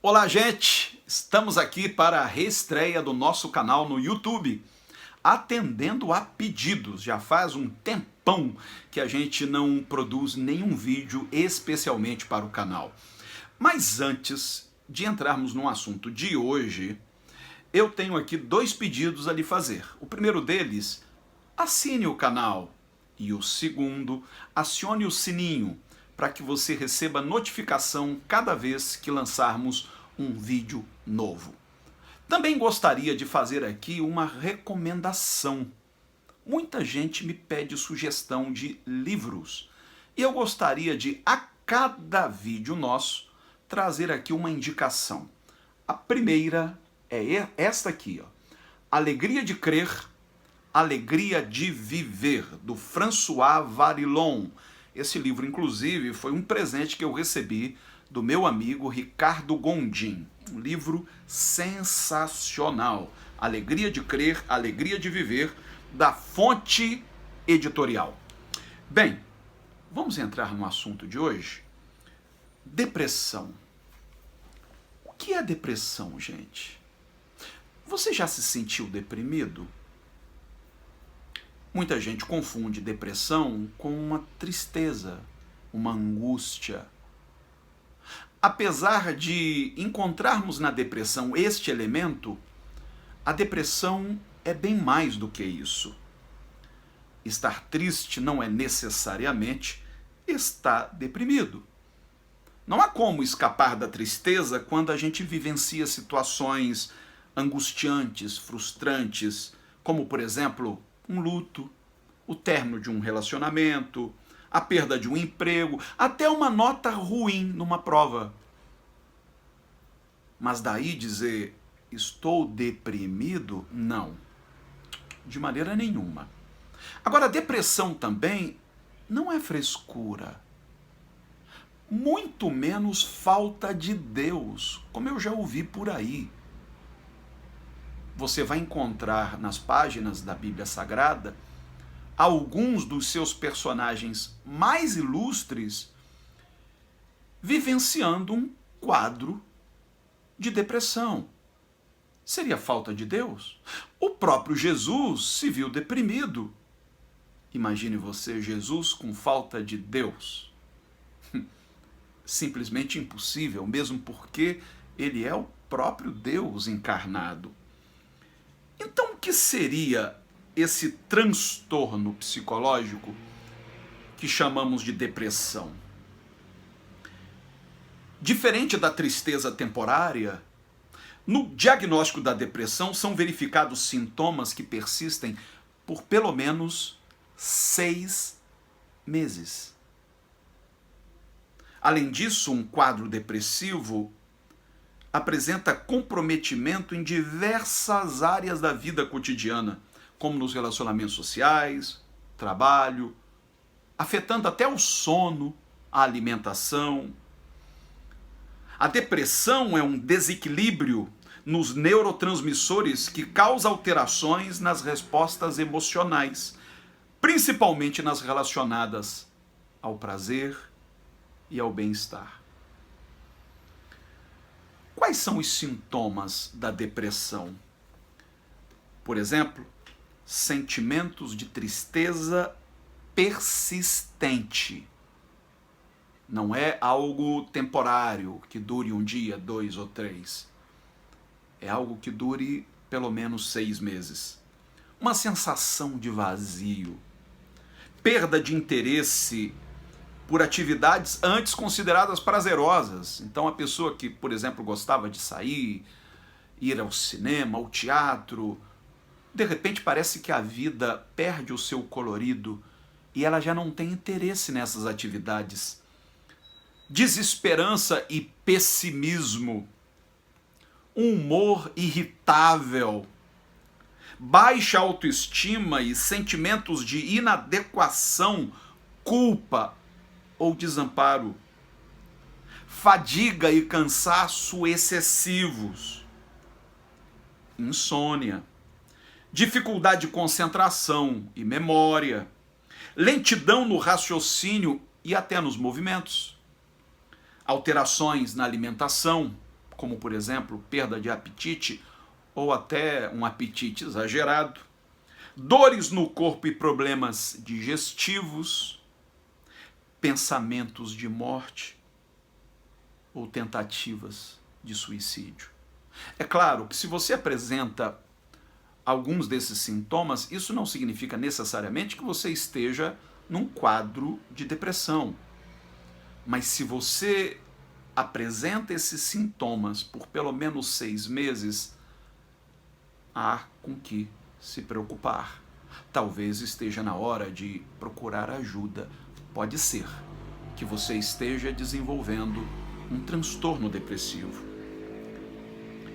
Olá, gente! Estamos aqui para a reestreia do nosso canal no YouTube, atendendo a pedidos. Já faz um tempão que a gente não produz nenhum vídeo especialmente para o canal. Mas antes de entrarmos no assunto de hoje, eu tenho aqui dois pedidos a lhe fazer. O primeiro deles, assine o canal. E o segundo, acione o sininho para que você receba notificação cada vez que lançarmos um vídeo novo. Também gostaria de fazer aqui uma recomendação. Muita gente me pede sugestão de livros e eu gostaria de, a cada vídeo nosso, trazer aqui uma indicação. A primeira é esta aqui, ó. Alegria de Crer, Alegria de Viver, do François Varillon. Esse livro, inclusive, foi um presente que eu recebi do meu amigo Ricardo Gondim. Um livro sensacional. Alegria de Crer, Alegria de Viver, da Fonte Editorial. Bem, vamos entrar no assunto de hoje. Depressão. O que é depressão, gente? Você já se sentiu deprimido? Muita gente confunde depressão com uma tristeza, uma angústia. Apesar de encontrarmos na depressão este elemento, a depressão é bem mais do que isso. Estar triste não é necessariamente estar deprimido. Não há como escapar da tristeza quando a gente vivencia situações angustiantes, frustrantes, como, por exemplo, um luto, o término de um relacionamento, a perda de um emprego, até uma nota ruim numa prova. Mas daí dizer, estou deprimido? Não, de maneira nenhuma. Agora, depressão também não é frescura, muito menos falta de Deus, como eu já ouvi por aí. Você vai encontrar nas páginas da Bíblia Sagrada alguns dos seus personagens mais ilustres vivenciando um quadro de depressão. Seria falta de Deus? O próprio Jesus se viu deprimido. Imagine você, Jesus com falta de Deus. Simplesmente impossível, mesmo porque ele é o próprio Deus encarnado. Então, o que seria esse transtorno psicológico que chamamos de depressão? Diferente da tristeza temporária, no diagnóstico da depressão são verificados sintomas que persistem por pelo menos 6 meses. Além disso, um quadro depressivo apresenta comprometimento em diversas áreas da vida cotidiana, como nos relacionamentos sociais, trabalho, afetando até o sono, a alimentação. A depressão é um desequilíbrio nos neurotransmissores que causa alterações nas respostas emocionais, principalmente nas relacionadas ao prazer e ao bem-estar. Quais são os sintomas da depressão? Por exemplo, sentimentos de tristeza persistente. Não é algo temporário, que dure um dia, 2 ou 3. É algo que dure pelo menos 6 meses. Uma sensação de vazio. Perda de interesse por atividades antes consideradas prazerosas. Então a pessoa que, por exemplo, gostava de sair, ir ao cinema, ao teatro, de repente parece que a vida perde o seu colorido e ela já não tem interesse nessas atividades. Desesperança e pessimismo, um humor irritável, baixa autoestima e sentimentos de inadequação, culpa ou desamparo, fadiga e cansaço excessivos, insônia, dificuldade de concentração e memória, lentidão no raciocínio e até nos movimentos, alterações na alimentação, como por exemplo, perda de apetite ou até um apetite exagerado, dores no corpo e problemas digestivos, pensamentos de morte ou tentativas de suicídio. É claro que se você apresenta alguns desses sintomas, isso não significa necessariamente que você esteja num quadro de depressão. Mas se você apresenta esses sintomas por pelo menos 6 meses, há com que se preocupar. Talvez esteja na hora de procurar ajuda. Pode ser que você esteja desenvolvendo um transtorno depressivo.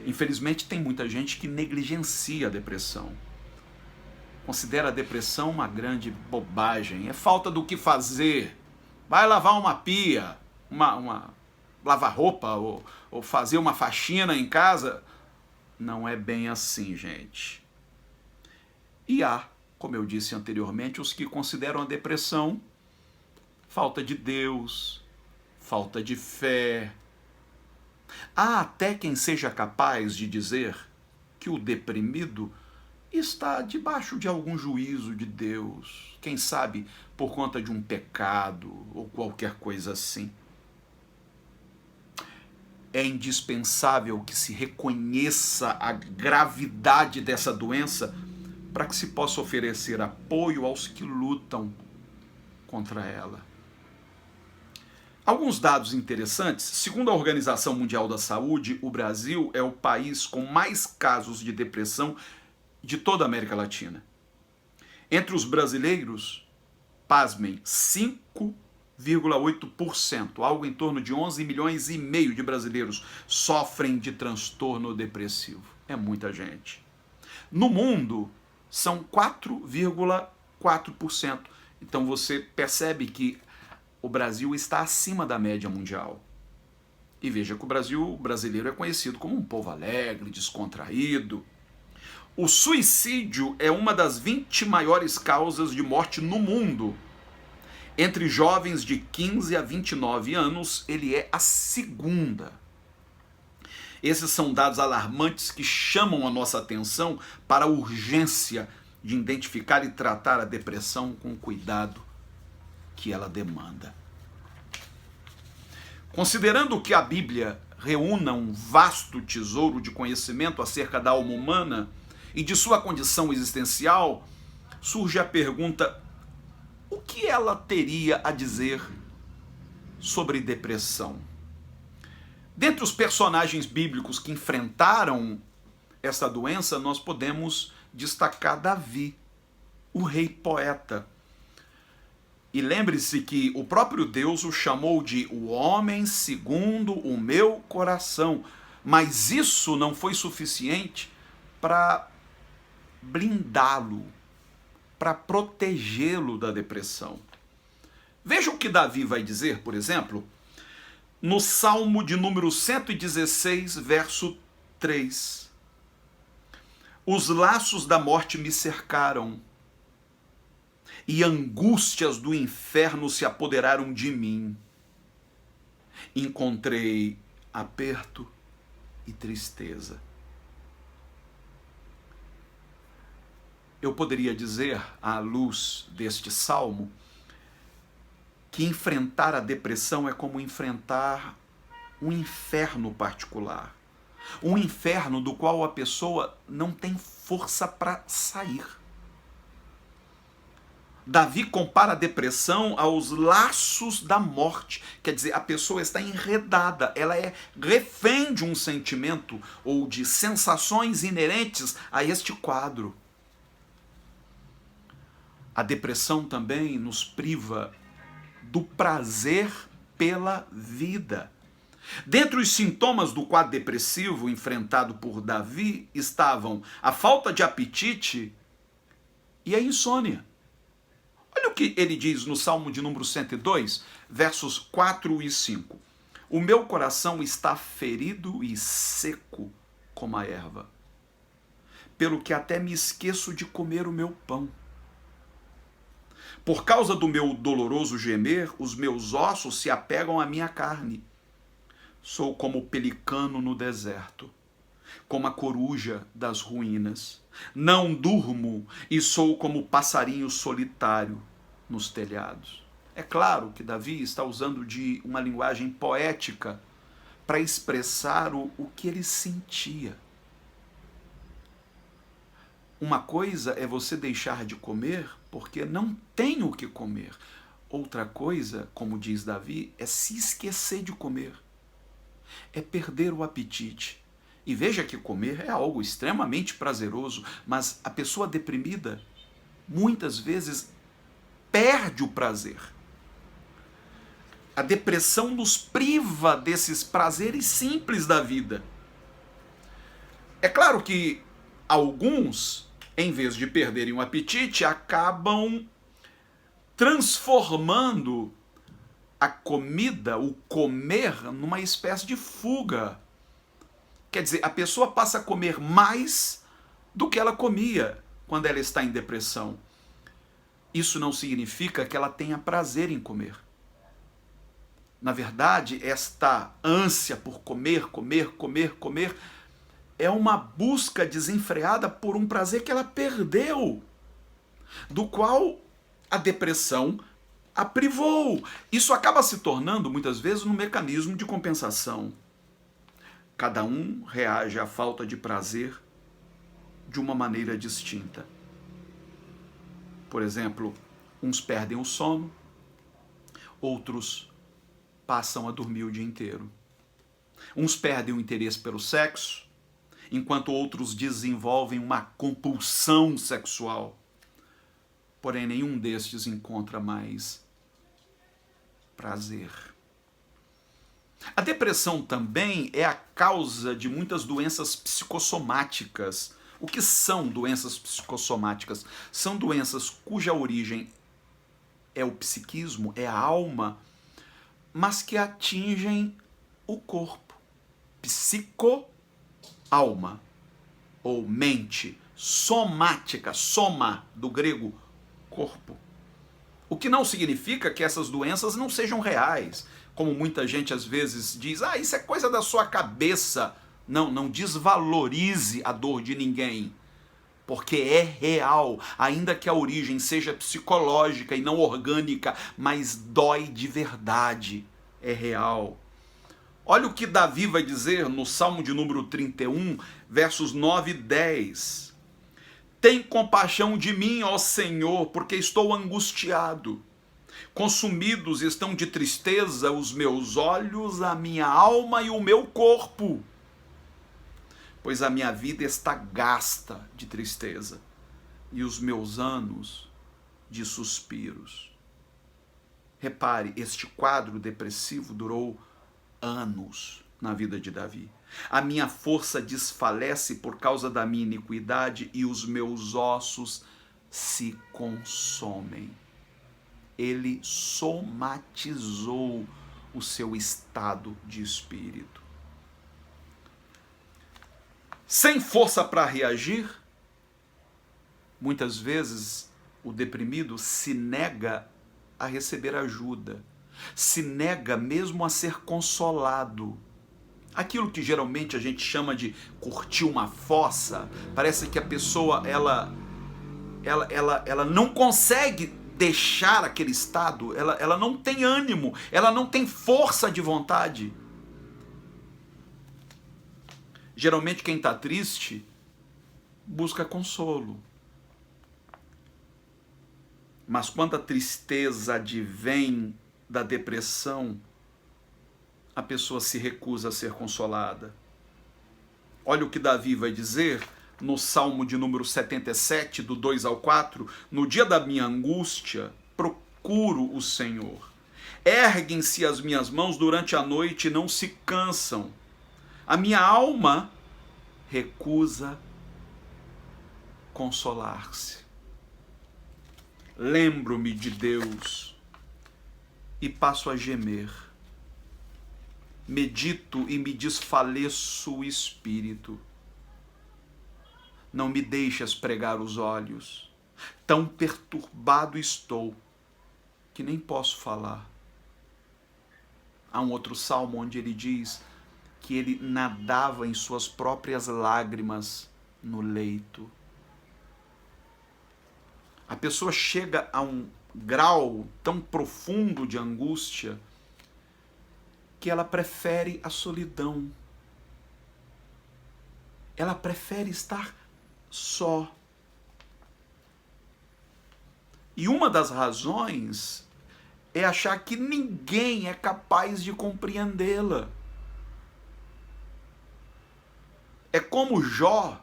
Infelizmente, tem muita gente que negligencia a depressão. Considera a depressão uma grande bobagem. É falta do que fazer. Vai lavar uma pia, lavar roupa ou fazer uma faxina em casa. Não é bem assim, gente. E há, como eu disse anteriormente, os que consideram a depressão falta de Deus, falta de fé. Há até quem seja capaz de dizer que o deprimido está debaixo de algum juízo de Deus, quem sabe por conta de um pecado ou qualquer coisa assim. É indispensável que se reconheça a gravidade dessa doença para que se possa oferecer apoio aos que lutam contra ela. Alguns dados interessantes. Segundo a Organização Mundial da Saúde, o Brasil é o país com mais casos de depressão de toda a América Latina. Entre os brasileiros, pasmem, 5,8%, algo em torno de 11 milhões e meio de brasileiros sofrem de transtorno depressivo. É muita gente. No mundo, são 4,4%. Então você percebe que o Brasil está acima da média mundial. E veja que o brasileiro é conhecido como um povo alegre, descontraído. O suicídio é uma das 20 maiores causas de morte no mundo. Entre jovens de 15 a 29 anos, ele é a segunda. Esses são dados alarmantes que chamam a nossa atenção para a urgência de identificar e tratar a depressão com o cuidado que ela demanda. Considerando que a Bíblia reúna um vasto tesouro de conhecimento acerca da alma humana e de sua condição existencial, surge a pergunta: o que ela teria a dizer sobre depressão? Dentre os personagens bíblicos que enfrentaram essa doença, nós podemos destacar Davi, o rei poeta. E lembre-se que o próprio Deus o chamou de o homem segundo o meu coração. Mas isso não foi suficiente para blindá-lo, para protegê-lo da depressão. Veja o que Davi vai dizer, por exemplo, no Salmo de número 116, verso 3. Os laços da morte me cercaram, e angústias do inferno se apoderaram de mim. Encontrei aperto e tristeza. Eu poderia dizer, à luz deste salmo, que enfrentar a depressão é como enfrentar um inferno particular. Um inferno do qual a pessoa não tem força para sair. Davi compara a depressão aos laços da morte. Quer dizer, a pessoa está enredada, ela é refém de um sentimento ou de sensações inerentes a este quadro. A depressão também nos priva do prazer pela vida. Dentre os sintomas do quadro depressivo enfrentado por Davi estavam a falta de apetite e a insônia. Olha o que ele diz no Salmo de número 102, versos 4 e 5. O meu coração está ferido e seco como a erva, pelo que até me esqueço de comer o meu pão. Por causa do meu doloroso gemer, os meus ossos se apegam à minha carne. Sou como o pelicano no deserto, como a coruja das ruínas. Não durmo e sou como o passarinho solitário nos telhados. É claro que Davi está usando de uma linguagem poética para expressar o que ele sentia. Uma coisa é você deixar de comer porque não tem o que comer. Outra coisa, como diz Davi, é se esquecer de comer. É perder o apetite. E veja que comer é algo extremamente prazeroso, mas a pessoa deprimida muitas vezes perde o prazer. A depressão nos priva desses prazeres simples da vida. É claro que alguns, em vez de perderem o apetite, acabam transformando a comida, o comer, numa espécie de fuga. Quer dizer, a pessoa passa a comer mais do que ela comia quando ela está em depressão. Isso não significa que ela tenha prazer em comer. Na verdade, esta ânsia por comer, é uma busca desenfreada por um prazer que ela perdeu, do qual a depressão a privou. Isso acaba se tornando, muitas vezes, um mecanismo de compensação. Cada um reage à falta de prazer de uma maneira distinta. Por exemplo, uns perdem o sono, outros passam a dormir o dia inteiro. Uns perdem o interesse pelo sexo, enquanto outros desenvolvem uma compulsão sexual. Porém, nenhum destes encontra mais prazer. A depressão também é a causa de muitas doenças psicossomáticas. O que são doenças psicossomáticas? São doenças cuja origem é o psiquismo, é a alma, mas que atingem o corpo. Psico-alma, ou mente, somática, soma, do grego, corpo. O que não significa que essas doenças não sejam reais, como muita gente às vezes diz, isso é coisa da sua cabeça. Não desvalorize a dor de ninguém, porque é real, ainda que a origem seja psicológica e não orgânica, mas dói de verdade, é real. Olha o que Davi vai dizer no Salmo de número 31, versos 9 e 10. Tem compaixão de mim, ó Senhor, porque estou angustiado. Consumidos estão de tristeza os meus olhos, a minha alma e o meu corpo. Pois a minha vida está gasta de tristeza e os meus anos de suspiros. Repare, este quadro depressivo durou anos na vida de Davi. A minha força desfalece por causa da minha iniquidade e os meus ossos se consomem. Ele somatizou o seu estado de espírito. Sem força para reagir, muitas vezes o deprimido se nega a receber ajuda, se nega mesmo a ser consolado. Aquilo que geralmente a gente chama de curtir uma fossa, parece que a pessoa ela não consegue deixar aquele estado, ela não tem ânimo, ela não tem força de vontade. Geralmente quem está triste busca consolo. Mas quando a tristeza advém da depressão, a pessoa se recusa a ser consolada. Olha o que Davi vai dizer no Salmo de número 77, do 2 ao 4. No dia da minha angústia, procuro o Senhor. Erguem-se as minhas mãos durante a noite e não se cansam. A minha alma recusa consolar-se. Lembro-me de Deus e passo a gemer. Medito e me desfaleço o espírito. Não me deixas pregar os olhos. Tão perturbado estou que nem posso falar. Há um outro salmo onde ele diz: que ele nadava em suas próprias lágrimas no leito. A pessoa chega a um grau tão profundo de angústia que ela prefere a solidão. Ela prefere estar só. E uma das razões é achar que ninguém é capaz de compreendê-la. É como Jó,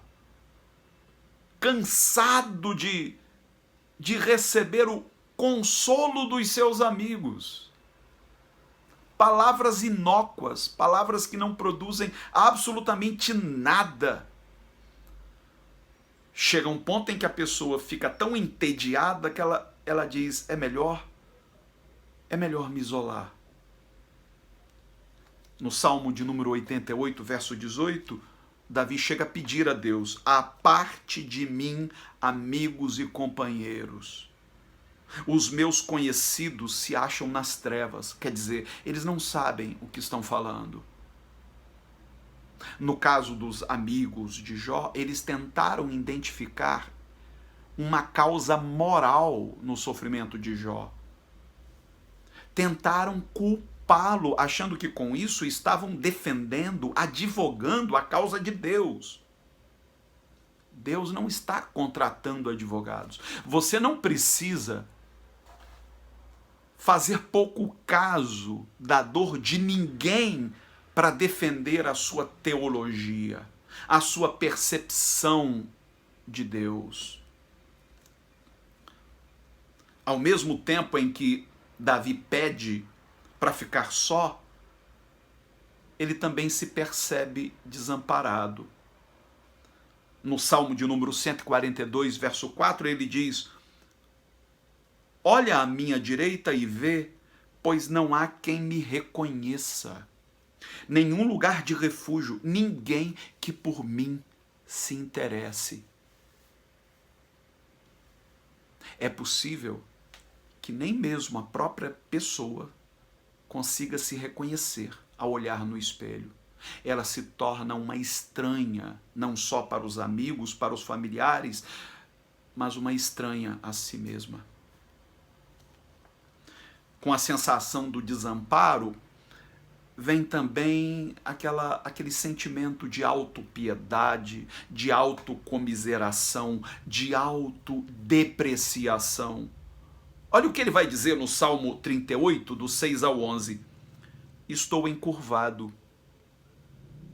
cansado de receber o consolo dos seus amigos. Palavras inócuas, palavras que não produzem absolutamente nada. Chega um ponto em que a pessoa fica tão entediada que ela diz, é melhor me isolar. No Salmo de número 88, verso 18, Davi chega a pedir a Deus, aparte de mim, amigos e companheiros. Os meus conhecidos se acham nas trevas, quer dizer, eles não sabem o que estão falando. No caso dos amigos de Jó, eles tentaram identificar uma causa moral no sofrimento de Jó. Tentaram culpá-lo, achando que com isso estavam defendendo, advogando a causa de Deus. Deus não está contratando advogados. Você não precisa fazer pouco caso da dor de ninguém para defender a sua teologia, a sua percepção de Deus. Ao mesmo tempo em que Davi pede para ficar só, ele também se percebe desamparado. No Salmo de número 142, verso 4, ele diz, olha à minha direita e vê, pois não há quem me reconheça. Nenhum lugar de refúgio, ninguém que por mim se interesse. É possível que nem mesmo a própria pessoa consiga se reconhecer ao olhar no espelho. Ela se torna uma estranha, não só para os amigos, para os familiares, mas uma estranha a si mesma. Com a sensação do desamparo, vem também aquele sentimento de autopiedade, de autocomiseração, de autodepreciação. Olha o que ele vai dizer no Salmo 38, do 6 ao 11. Estou encurvado,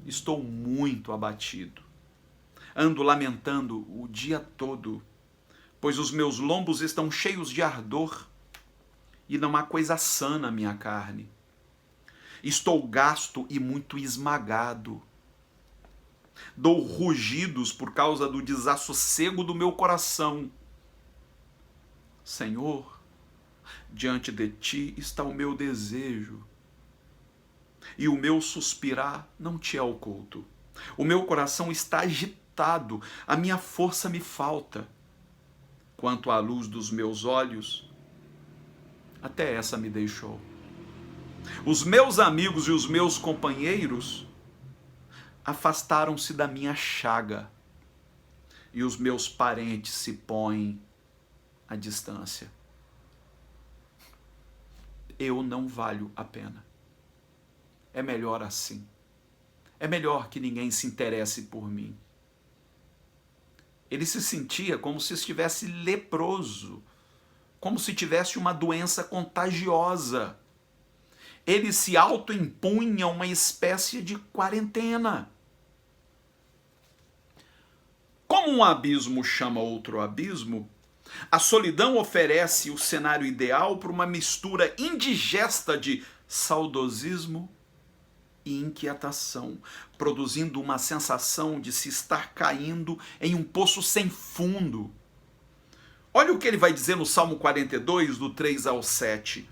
estou muito abatido. Ando lamentando o dia todo, pois os meus lombos estão cheios de ardor e não há coisa sã na minha carne. Estou gasto e muito esmagado. Dou rugidos por causa do desassossego do meu coração. Senhor, diante de ti está o meu desejo, e o meu suspirar não te é oculto. O meu coração está agitado, a minha força me falta. Quanto à luz dos meus olhos, até essa me deixou. Os meus amigos e os meus companheiros afastaram-se da minha chaga, e os meus parentes se põem à distância. Eu não valho a pena. É melhor assim. É melhor que ninguém se interesse por mim. Ele se sentia como se estivesse leproso, como se tivesse uma doença contagiosa. Ele se autoimpunha uma espécie de quarentena. Como um abismo chama outro abismo, a solidão oferece o cenário ideal para uma mistura indigesta de saudosismo e inquietação, produzindo uma sensação de se estar caindo em um poço sem fundo. Olha o que ele vai dizer no Salmo 42, do 3 ao 7.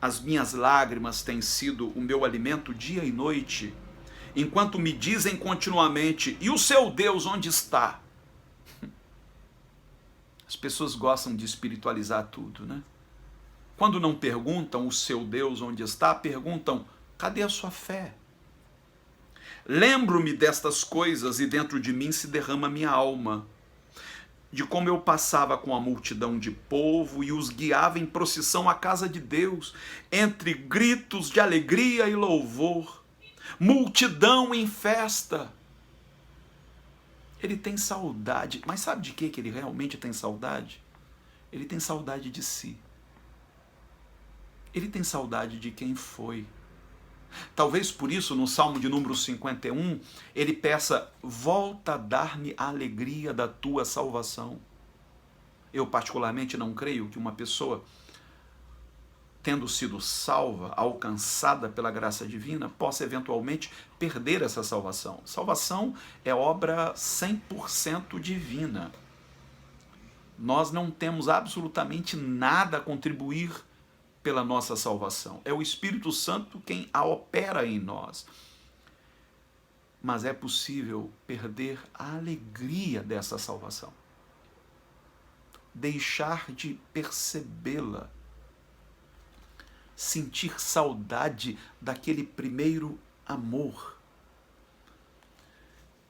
As minhas lágrimas têm sido o meu alimento dia e noite, enquanto me dizem continuamente, e o seu Deus onde está? As pessoas gostam de espiritualizar tudo, né? Quando não perguntam o seu Deus onde está, perguntam, cadê a sua fé? Lembro-me destas coisas e dentro de mim se derrama minha alma, de como eu passava com a multidão de povo e os guiava em procissão à casa de Deus, entre gritos de alegria e louvor, multidão em festa. Ele tem saudade, mas sabe de que ele realmente tem saudade? Ele tem saudade de si. Ele tem saudade de quem foi. Talvez por isso, no Salmo de número 51, ele peça: volta a dar-me a alegria da tua salvação. Eu particularmente não creio que uma pessoa, tendo sido salva, alcançada pela graça divina, possa eventualmente perder essa salvação. Salvação é obra 100% divina. Nós não temos absolutamente nada a contribuir pela nossa salvação. É o Espírito Santo quem a opera em nós. Mas é possível perder a alegria dessa salvação. Deixar de percebê-la. Sentir saudade daquele primeiro amor.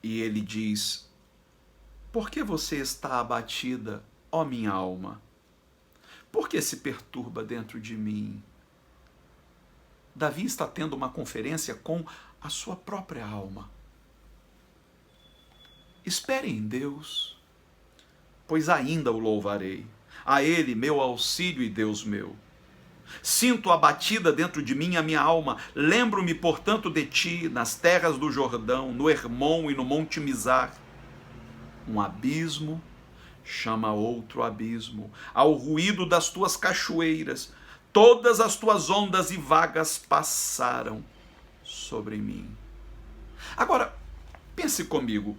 E ele diz: por que você está abatida, ó minha alma? Por que se perturba dentro de mim? Davi está tendo uma conferência com a sua própria alma. Espere em Deus, pois ainda o louvarei. A Ele, meu auxílio e Deus meu. Sinto abatida dentro de mim a minha alma. Lembro-me, portanto, de ti, nas terras do Jordão, no Hermon e no Monte Mizar. Um abismo chama outro abismo, ao ruído das tuas cachoeiras, todas as tuas ondas e vagas passaram sobre mim. Agora, pense comigo,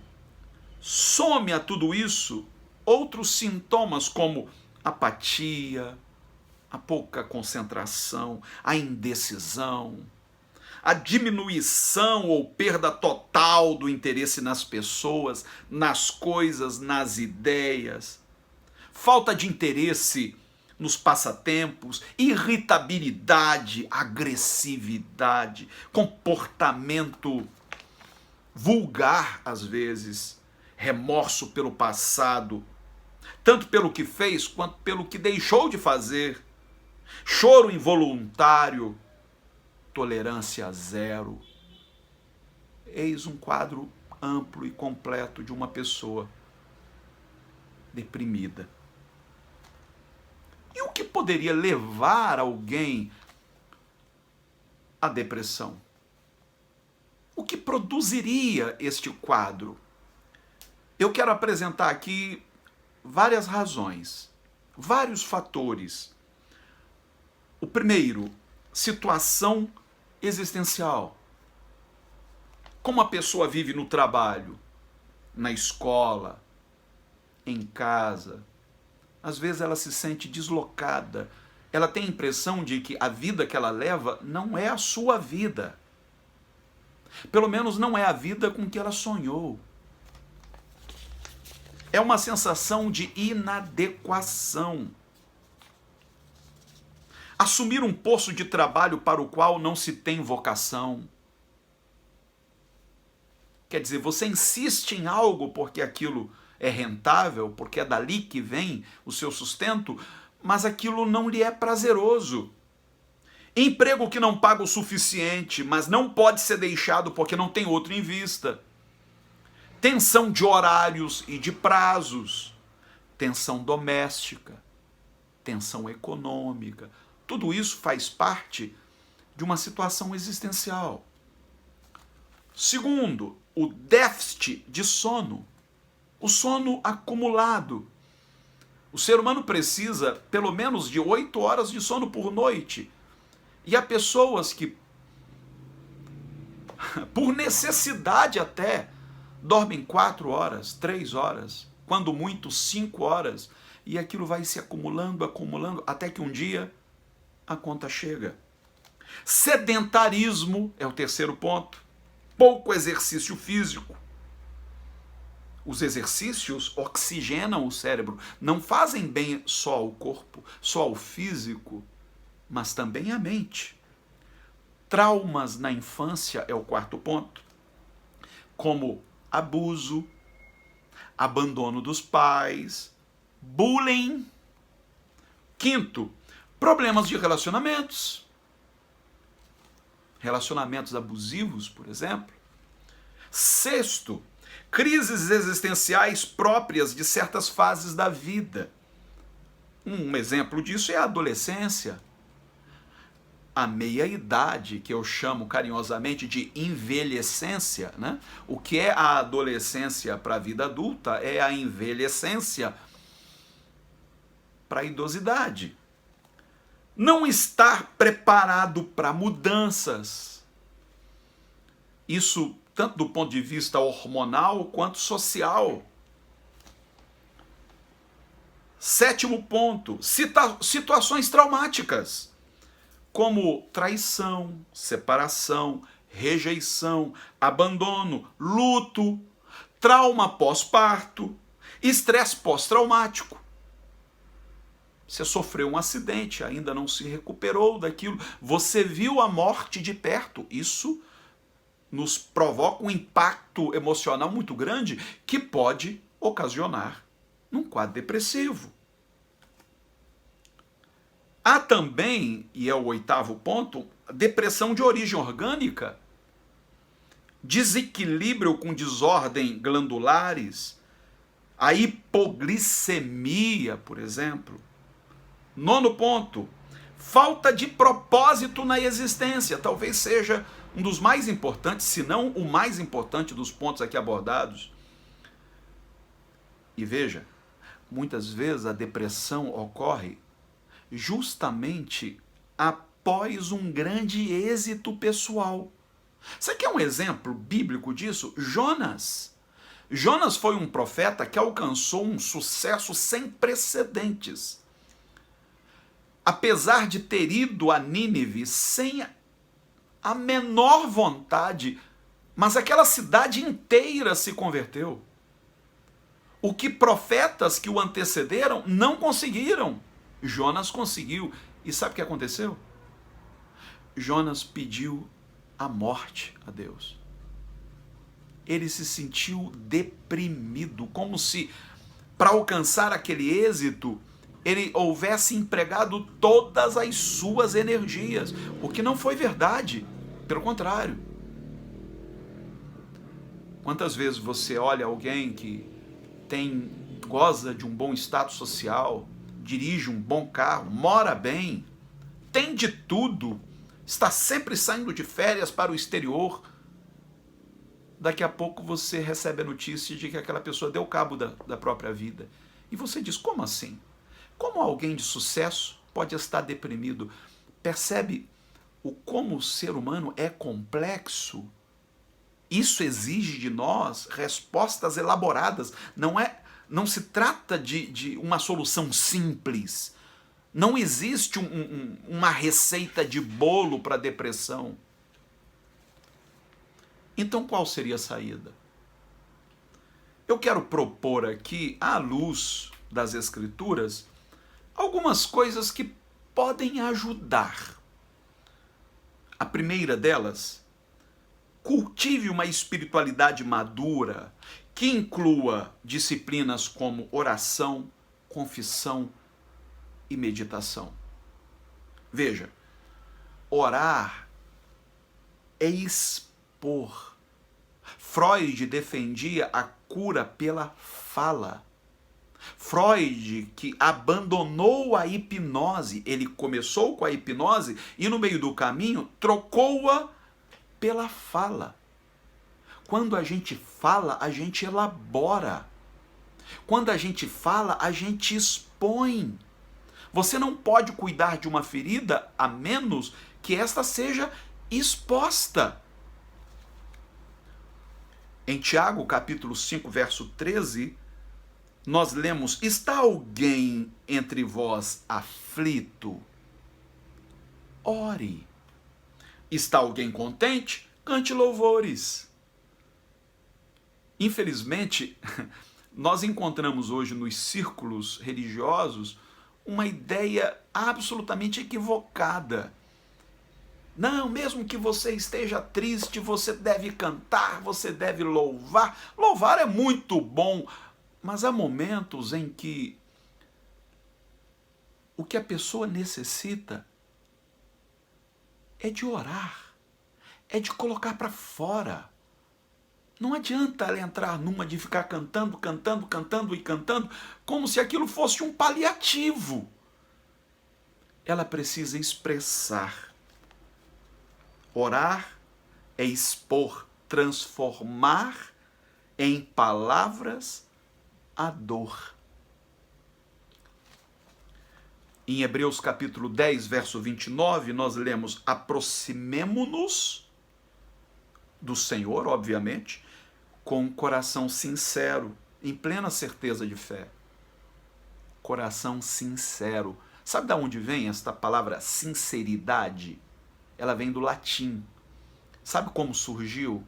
some a tudo isso outros sintomas como apatia, a pouca concentração, a indecisão, a diminuição ou perda total do interesse nas pessoas, nas coisas, nas ideias, falta de interesse nos passatempos, irritabilidade, agressividade, comportamento vulgar às vezes, remorso pelo passado, tanto pelo que fez quanto pelo que deixou de fazer, choro involuntário, tolerância zero. Eis um quadro amplo e completo de uma pessoa deprimida. E o que poderia levar alguém à depressão? O que produziria este quadro? Eu quero apresentar aqui várias razões, vários fatores. O primeiro, situação existencial. Como a pessoa vive no trabalho, na escola, em casa. Às vezes ela se sente deslocada. Ela tem a impressão de que a vida que ela leva não é a sua vida. Pelo menos não é a vida com que ela sonhou. É uma sensação de inadequação. Assumir um posto de trabalho para o qual não se tem vocação. Quer dizer, você insiste em algo porque aquilo é rentável, porque é dali que vem o seu sustento, mas aquilo não lhe é prazeroso. Emprego que não paga o suficiente, mas não pode ser deixado porque não tem outro em vista. Tensão de horários e de prazos. Tensão doméstica. Tensão econômica. Tudo isso faz parte de uma situação existencial. Segundo, o déficit de sono. O sono acumulado. O ser humano precisa pelo menos de 8 horas de sono por noite. E há pessoas que, por necessidade até, dormem 4 horas, 3 horas, quando muito 5 horas. E aquilo vai se acumulando, até que um dia a conta chega. Sedentarismo é o terceiro ponto. Pouco exercício físico. Os exercícios oxigenam o cérebro, não fazem bem só ao corpo, só ao físico, mas também à mente. Traumas na infância é o quarto ponto. como abuso, abandono dos pais, bullying. Quinto, problemas de relacionamentos. Relacionamentos abusivos, por exemplo. Sexto, crises existenciais próprias de certas fases da vida. Um exemplo disso é a adolescência. A meia-idade, que eu chamo carinhosamente de envelhecência, né? O que é a adolescência para a vida adulta é a envelhecência para a idosidade. Não estar preparado para mudanças. Isso tanto do ponto de vista hormonal quanto social. Sétimo ponto, situações traumáticas, como traição, separação, rejeição, abandono, luto, trauma pós-parto, estresse pós-traumático. Você sofreu um acidente, ainda não se recuperou daquilo, você viu a morte de perto. Isso nos provoca um impacto emocional muito grande que pode ocasionar um quadro depressivo. Há também, e é o oitavo ponto, depressão de origem orgânica, desequilíbrio com desordem glandulares, a hipoglicemia, por exemplo. Nono ponto, falta de propósito na existência, talvez seja um dos mais importantes, se não o mais importante dos pontos aqui abordados. E veja, muitas vezes a depressão ocorre justamente após um grande êxito pessoal. Você quer um exemplo bíblico disso? Jonas. Jonas foi um profeta que alcançou um sucesso sem precedentes. Apesar de ter ido a Nínive sem a menor vontade, mas aquela cidade inteira se converteu. O que profetas que o antecederam não conseguiram, Jonas conseguiu. E sabe o que aconteceu? Jonas pediu a morte a Deus. Ele se sentiu deprimido, como se para alcançar aquele êxito ele houvesse empregado todas as suas energias, o que não foi verdade, pelo contrário. Quantas vezes você olha alguém que goza de um bom status social, dirige um bom carro, mora bem, tem de tudo, está sempre saindo de férias para o exterior, daqui a pouco você recebe a notícia de que aquela pessoa deu cabo da própria vida. E você diz, como assim? Como alguém de sucesso pode estar deprimido? Percebe como o ser humano é complexo? Isso exige de nós respostas elaboradas. Não se trata de uma solução simples. Não existe uma receita de bolo para a depressão. Então qual seria a saída? Eu quero propor aqui, à luz das Escrituras, algumas coisas que podem ajudar. A primeira delas, cultive uma espiritualidade madura que inclua disciplinas como oração, confissão e meditação. Veja, orar é expor. Freud defendia a cura pela fala. Freud, que abandonou a hipnose, ele começou com a hipnose e no meio do caminho trocou-a pela fala. Quando a gente fala, a gente elabora. Quando a gente fala, a gente expõe. Você não pode cuidar de uma ferida a menos que esta seja exposta. Em Tiago, capítulo 5, verso 13, nós lemos, está alguém entre vós aflito? Ore. Está alguém contente? Cante louvores. Infelizmente, nós encontramos hoje nos círculos religiosos uma ideia absolutamente equivocada Não, mesmo que você esteja triste, você deve cantar, você deve louvar. Louvar é muito bom, mas há momentos em que o que a pessoa necessita é de orar, é de colocar para fora. Não adianta ela entrar numa de ficar cantando, cantando, cantando e cantando, como se aquilo fosse um paliativo. Ela precisa expressar. Orar é expor, transformar em palavras a dor. Em Hebreus capítulo 10, verso 29, nós lemos: aproximemo-nos do Senhor, obviamente, com um coração sincero, em plena certeza de fé. Coração sincero. Sabe de onde vem esta palavra sinceridade? Ela vem do latim. Sabe como surgiu?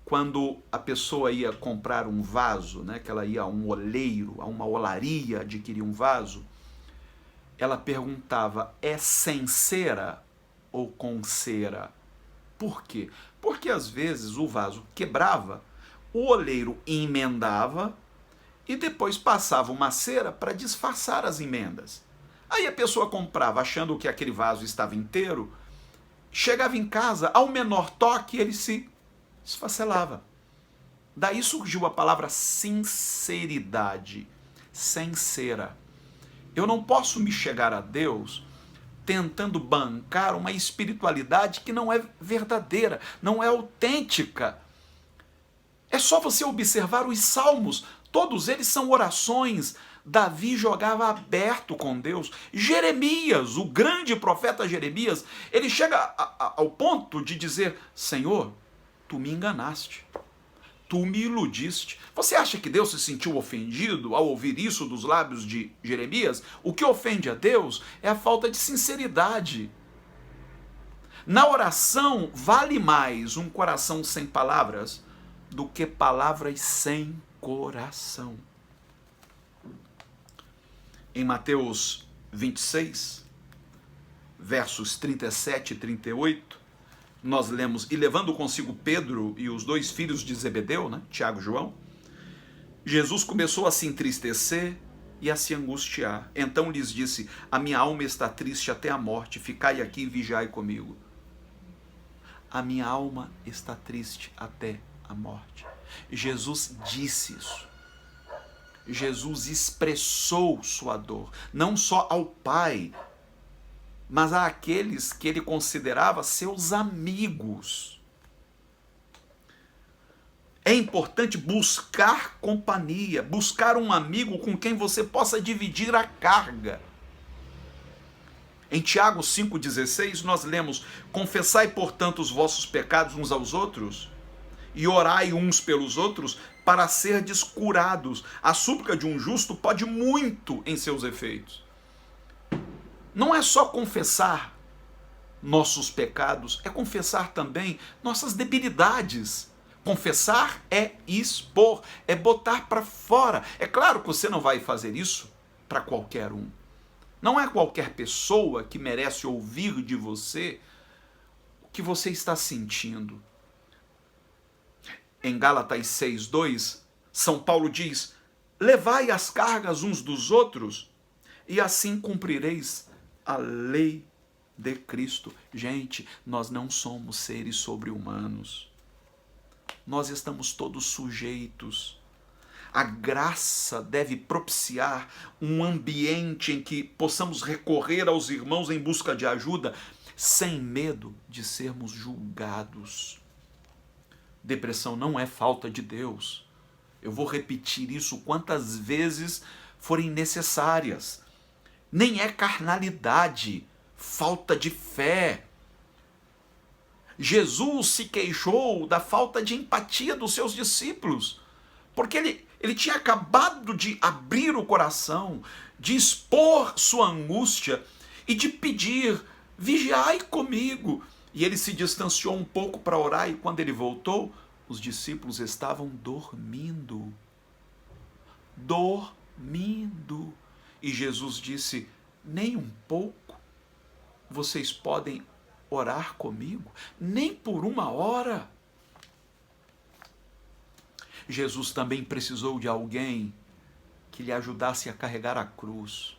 Quando a pessoa ia comprar um vaso, né, que ela ia a um oleiro, a uma olaria adquirir um vaso, ela perguntava: é sem cera ou com cera? Por quê? Porque às vezes o vaso quebrava, o oleiro emendava e depois passava uma cera para disfarçar as emendas. Aí a pessoa comprava achando que aquele vaso estava inteiro, chegava em casa, ao menor toque ele se esfacelava. Daí surgiu a palavra sinceridade, sem cera. Eu não posso me chegar a Deus tentando bancar uma espiritualidade que não é verdadeira, não é autêntica. É só você observar os salmos, todos eles são orações. Davi jogava aberto com Deus. Jeremias, o grande profeta Jeremias, ele chega ao ponto de dizer: Senhor, tu me enganaste. Tu me iludiste. Você acha que Deus se sentiu ofendido ao ouvir isso dos lábios de Jeremias? O que ofende a Deus é a falta de sinceridade. Na oração, vale mais um coração sem palavras do que palavras sem coração. Em Mateus 26, versos 37 e 38, nós lemos: e levando consigo Pedro e os dois filhos de Zebedeu, né, Tiago e João, Jesus começou a se entristecer e a se angustiar. Então lhes disse: a minha alma está triste até a morte, ficai aqui e vigiai comigo. A minha alma está triste até a morte. Jesus disse isso. Jesus expressou sua dor, não só ao Pai, mas àqueles que ele considerava seus amigos. É importante buscar companhia, buscar um amigo com quem você possa dividir a carga. Em Tiago 5,16 nós lemos: confessai, portanto, os vossos pecados uns aos outros e orai uns pelos outros para serdes curados. A súplica de um justo pode muito em seus efeitos. Não é só confessar nossos pecados, é confessar também nossas debilidades. Confessar é expor, é botar para fora. É claro que você não vai fazer isso para qualquer um. Não é qualquer pessoa que merece ouvir de você o que você está sentindo. Em Gálatas 6,2, São Paulo diz: levai as cargas uns dos outros e assim cumprireis a lei de Cristo. Gente, nós não somos seres sobre-humanos. Nós estamos todos sujeitos. A graça deve propiciar um ambiente em que possamos recorrer aos irmãos em busca de ajuda, sem medo de sermos julgados. Depressão não é falta de Deus. Eu vou repetir isso quantas vezes forem necessárias. Nem é carnalidade, falta de fé. Jesus se queixou da falta de empatia dos seus discípulos, porque ele tinha acabado de abrir o coração, de expor sua angústia e de pedir: vigiai comigo. E ele se distanciou um pouco para orar, e quando ele voltou, os discípulos estavam dormindo. Dormindo. E Jesus disse: nem um pouco vocês podem orar comigo? Nem por uma hora. Jesus também precisou de alguém que lhe ajudasse a carregar a cruz.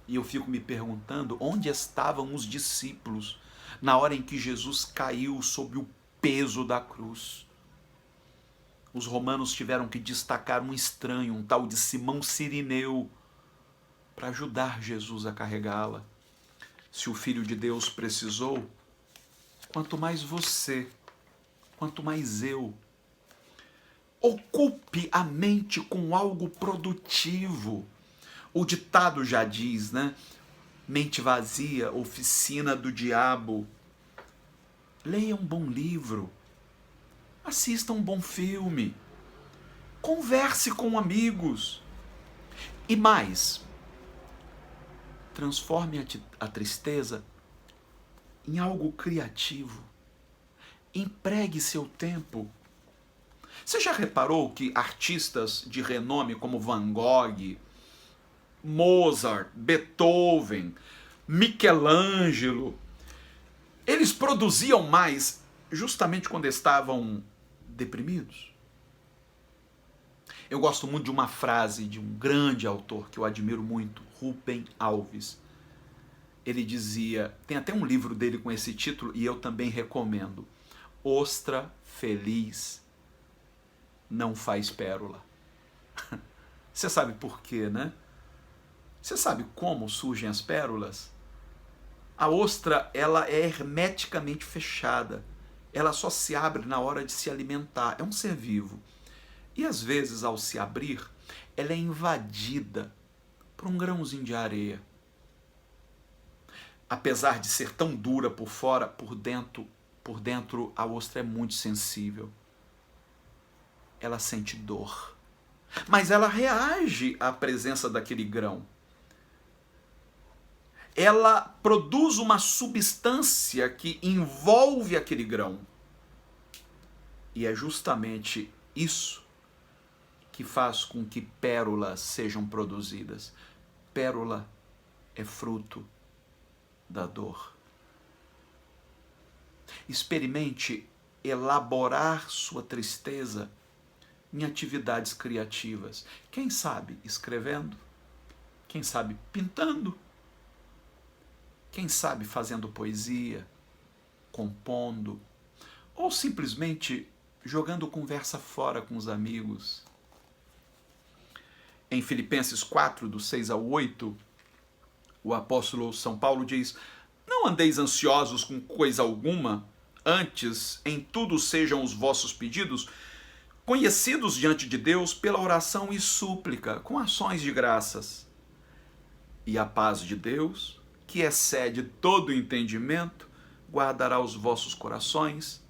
E eu fico me perguntando, onde estavam os discípulos na hora em que Jesus caiu sob o peso da cruz? Os romanos tiveram que destacar um estranho, um tal de Simão Cirineu, para ajudar Jesus a carregá-la. Se o Filho de Deus precisou, quanto mais você, quanto mais eu. Ocupe a mente com algo produtivo. O ditado já diz, né? Mente vazia, oficina do diabo. Leia um bom livro. Assista um bom filme. Converse com amigos. E mais, transforme a tristeza em algo criativo. Empregue seu tempo. Você já reparou que artistas de renome como Van Gogh, Mozart, Beethoven, Michelangelo, eles produziam mais justamente quando estavam deprimidos? Eu gosto muito de uma frase de um grande autor que eu admiro muito, Rubem Alves. Ele dizia, tem até um livro dele com esse título e eu também recomendo: Ostra feliz não faz pérola. Você sabe por quê, né? Você sabe como surgem as pérolas? A ostra, ela é hermeticamente fechada. Ela só se abre na hora de se alimentar. É um ser vivo. E às vezes, ao se abrir, ela é invadida por um grãozinho de areia. Apesar de ser tão dura por fora, por dentro a ostra é muito sensível. Ela sente dor. Mas ela reage à presença daquele grão. Ela produz uma substância que envolve aquele grão. E é justamente isso que faz com que pérolas sejam produzidas. Pérola é fruto da dor. Experimente elaborar sua tristeza em atividades criativas. Quem sabe escrevendo, quem sabe pintando, quem sabe fazendo poesia, compondo, ou simplesmente jogando conversa fora com os amigos. Em Filipenses 4, do 6 ao 8, o apóstolo São Paulo diz: não andeis ansiosos com coisa alguma, antes em tudo sejam os vossos pedidos conhecidos diante de Deus pela oração e súplica, com ações de graças. E a paz de Deus, que excede todo entendimento, guardará os vossos corações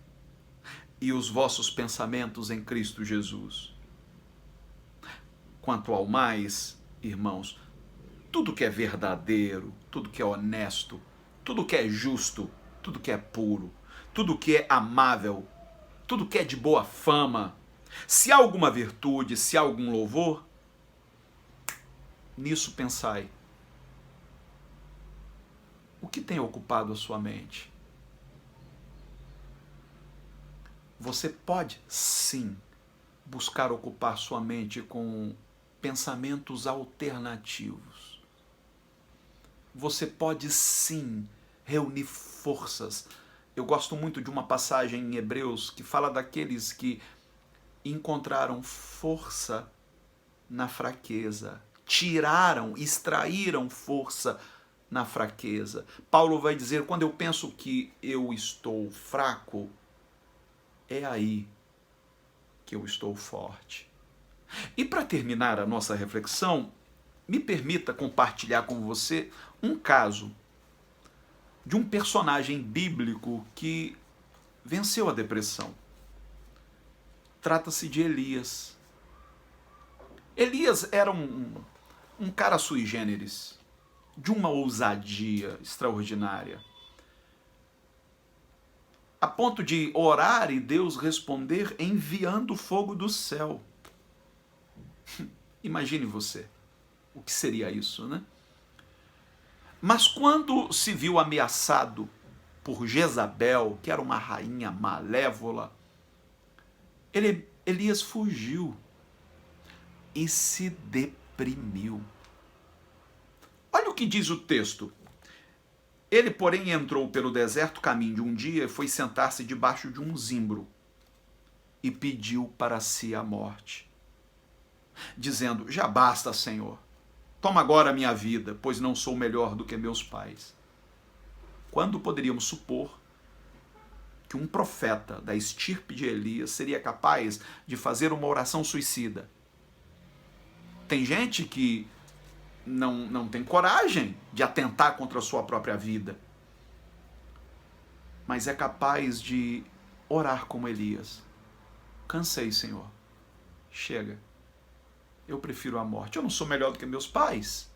e os vossos pensamentos em Cristo Jesus. Quanto ao mais, irmãos, tudo que é verdadeiro, tudo que é honesto, tudo que é justo, tudo que é puro, tudo que é amável, tudo que é de boa fama, se há alguma virtude, se há algum louvor, nisso pensai. O que tem ocupado a sua mente? Você pode, sim, buscar ocupar sua mente com pensamentos alternativos. Você pode, sim, reunir forças. Eu gosto muito de uma passagem em Hebreus que fala daqueles que encontraram força na fraqueza, extraíram força na fraqueza. Paulo vai dizer: quando eu penso que eu estou fraco, é aí que eu estou forte. E para terminar a nossa reflexão, me permita compartilhar com você um caso de um personagem bíblico que venceu a depressão. Trata-se de Elias. Elias era um cara sui generis, de uma ousadia extraordinária, a ponto de orar e Deus responder enviando fogo do céu. Imagine você, o que seria isso, né? Mas quando se viu ameaçado por Jezabel, que era uma rainha malévola, Elias fugiu e se deprimiu. Olha o que diz o texto. Ele, porém, entrou pelo deserto caminho de um dia e foi sentar-se debaixo de um zimbro e pediu para si a morte, dizendo: já basta, Senhor, toma agora a minha vida, pois não sou melhor do que meus pais. Quando poderíamos supor que um profeta da estirpe de Elias seria capaz de fazer uma oração suicida? Tem gente que não tem coragem de atentar contra a sua própria vida, mas é capaz de orar como Elias. Cansei, Senhor. Chega. Eu prefiro a morte. Eu não sou melhor do que meus pais.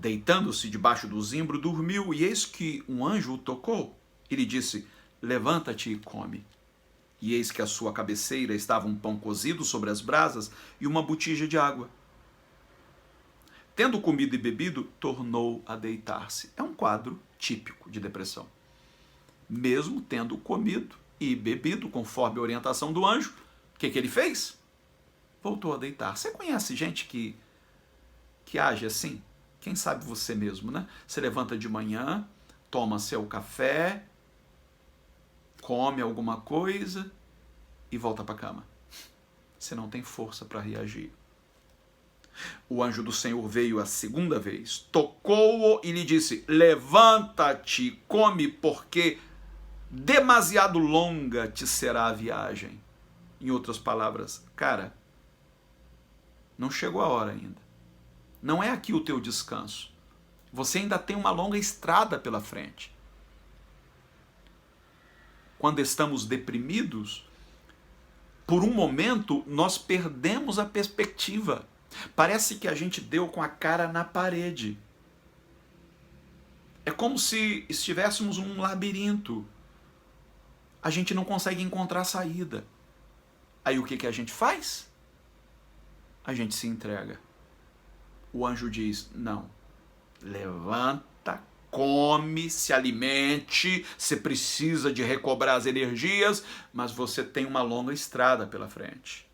Deitando-se debaixo do zimbro, dormiu, e eis que um anjo o tocou e lhe disse: levanta-te e come. E eis que à sua cabeceira estava um pão cozido sobre as brasas e uma botija de água. Tendo comido e bebido, tornou a deitar-se. É um quadro típico de depressão. Mesmo tendo comido e bebido, conforme a orientação do anjo, o que ele fez? Voltou a deitar. Você conhece gente que age assim? Quem sabe você mesmo, né? Você levanta de manhã, toma seu café, come alguma coisa e volta para a cama. Você não tem força para reagir. O anjo do Senhor veio a segunda vez, tocou-o e lhe disse: levanta-te, come, porque demasiado longa te será a viagem. Em outras palavras, cara, não chegou a hora ainda. Não é aqui o teu descanso. Você ainda tem uma longa estrada pela frente. Quando estamos deprimidos, por um momento nós perdemos a perspectiva. Parece que a gente deu com a cara na parede. É como se estivéssemos num labirinto. A gente não consegue encontrar saída. Aí o que a gente faz? A gente se entrega. O anjo diz: não, levanta, come, se alimente, você precisa de recobrar as energias, mas você tem uma longa estrada pela frente.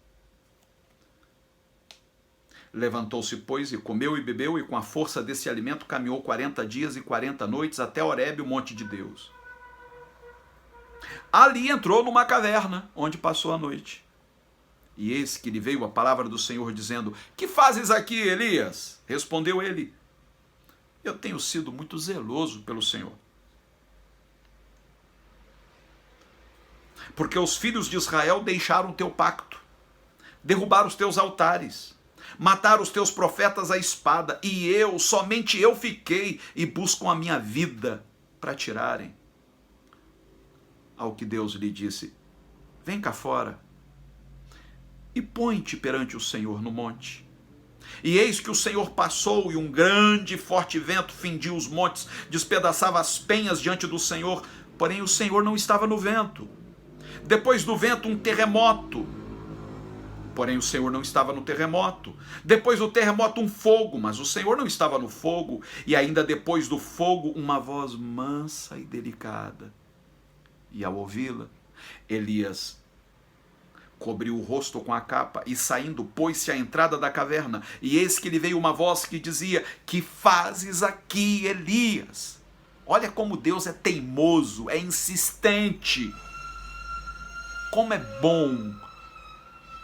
Levantou-se, pois, e comeu e bebeu, e com a força desse alimento caminhou 40 dias e 40 noites até Horebe, o monte de Deus. Ali entrou numa caverna, onde passou a noite. E eis que lhe veio a palavra do Senhor, dizendo: que fazes aqui, Elias? Respondeu ele: eu tenho sido muito zeloso pelo Senhor, porque os filhos de Israel deixaram o teu pacto, derrubaram os teus altares, mataram os teus profetas à espada, e eu, somente eu fiquei, e buscam a minha vida para tirarem. Ao que Deus lhe disse: vem cá fora e põe-te perante o Senhor no monte. E eis que o Senhor passou, e um grande e forte vento fendia os montes, despedaçava as penhas diante do Senhor, porém o Senhor não estava no vento. Depois do vento, um terremoto, porém o Senhor não estava no terremoto. Depois do terremoto, um fogo, mas o Senhor não estava no fogo. E ainda depois do fogo, uma voz mansa e delicada. E ao ouvi-la, Elias cobriu o rosto com a capa e, saindo, pôs-se à entrada da caverna. E eis que lhe veio uma voz que dizia: que fazes aqui, Elias? Olha como Deus é teimoso, é insistente. Como é bom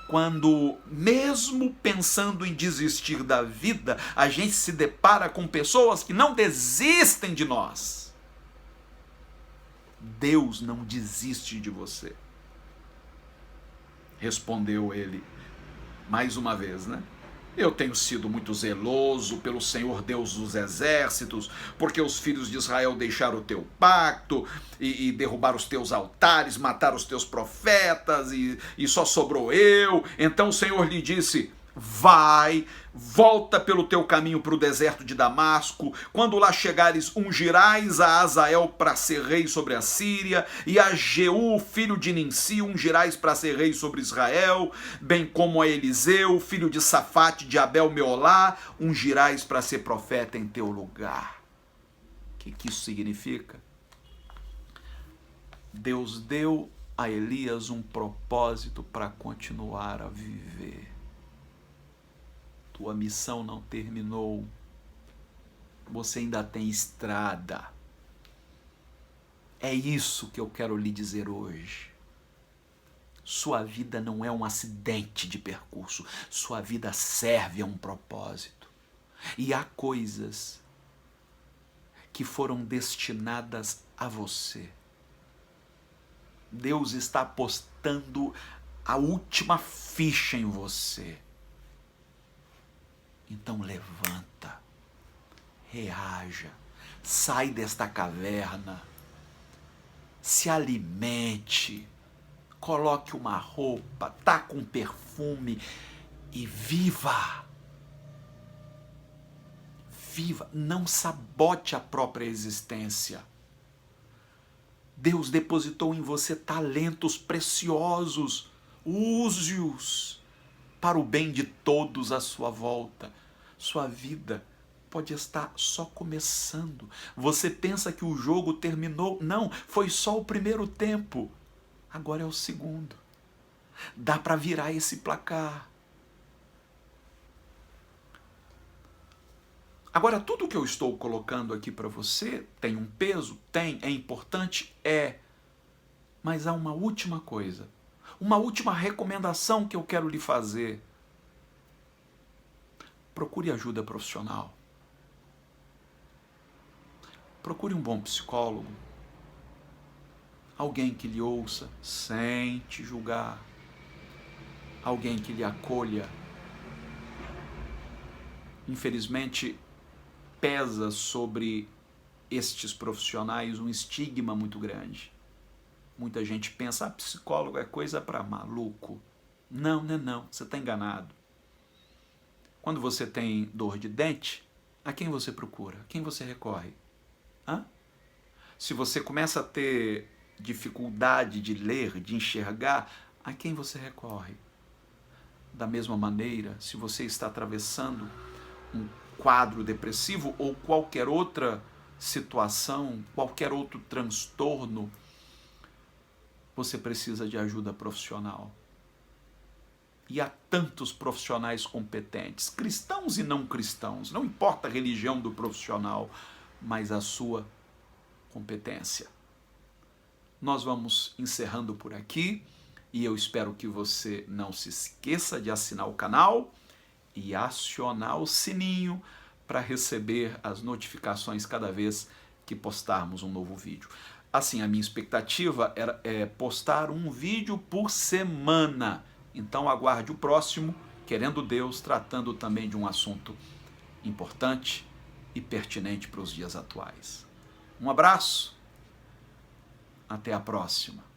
quando, mesmo pensando em desistir da vida, a gente se depara com pessoas que não desistem de nós. Deus não desiste de você. Respondeu ele, mais uma vez, né? Eu tenho sido muito zeloso pelo Senhor Deus dos exércitos, porque os filhos de Israel deixaram o teu pacto e derrubaram os teus altares, mataram os teus profetas e só sobrou eu. Então o Senhor lhe disse: vai, volta pelo teu caminho para o deserto de Damasco. Quando lá chegares, ungirás a Azael para ser rei sobre a Síria, e a Jeú, filho de Ninsi, ungirás para ser rei sobre Israel, bem como a Eliseu, filho de Safate, de Abel Meolá, ungirás para ser profeta em teu lugar. que isso significa? Deus deu a Elias um propósito para continuar a viver. Tua missão não terminou. Você ainda tem estrada. É isso que eu quero lhe dizer hoje. Sua vida não é um acidente de percurso. Sua vida serve a um propósito. E há coisas que foram destinadas a você. Deus está apostando a última ficha em você. Então levanta, reaja, sai desta caverna, se alimente, coloque uma roupa, taca um perfume e viva. Viva, não sabote a própria existência. Deus depositou em você talentos preciosos, use-os para o bem de todos à sua volta. Sua vida pode estar só começando. Você pensa que o jogo terminou? Não, foi só o primeiro tempo. Agora é o segundo. Dá para virar esse placar. Agora, tudo que eu estou colocando aqui para você tem um peso? Tem, é importante? É. Mas há uma última coisa, uma última recomendação que eu quero lhe fazer. Procure ajuda profissional. Procure um bom psicólogo. Alguém que lhe ouça sem te julgar. Alguém que lhe acolha. Infelizmente, pesa sobre estes profissionais um estigma muito grande. Muita gente pensa, psicólogo é coisa para maluco. Não, não é não, você está enganado. Quando você tem dor de dente, a quem você procura? A quem você recorre? Hã? Se você começa a ter dificuldade de ler, de enxergar, a quem você recorre? Da mesma maneira, se você está atravessando um quadro depressivo ou qualquer outra situação, qualquer outro transtorno, você precisa de ajuda profissional. E há tantos profissionais competentes, cristãos e não cristãos, não importa a religião do profissional, mas a sua competência. Nós vamos encerrando por aqui e eu espero que você não se esqueça de assinar o canal e acionar o sininho para receber as notificações cada vez que postarmos um novo vídeo. Assim, a minha expectativa é postar um vídeo por semana. Então aguarde o próximo, querendo Deus, tratando também de um assunto importante e pertinente para os dias atuais. Um abraço, até a próxima.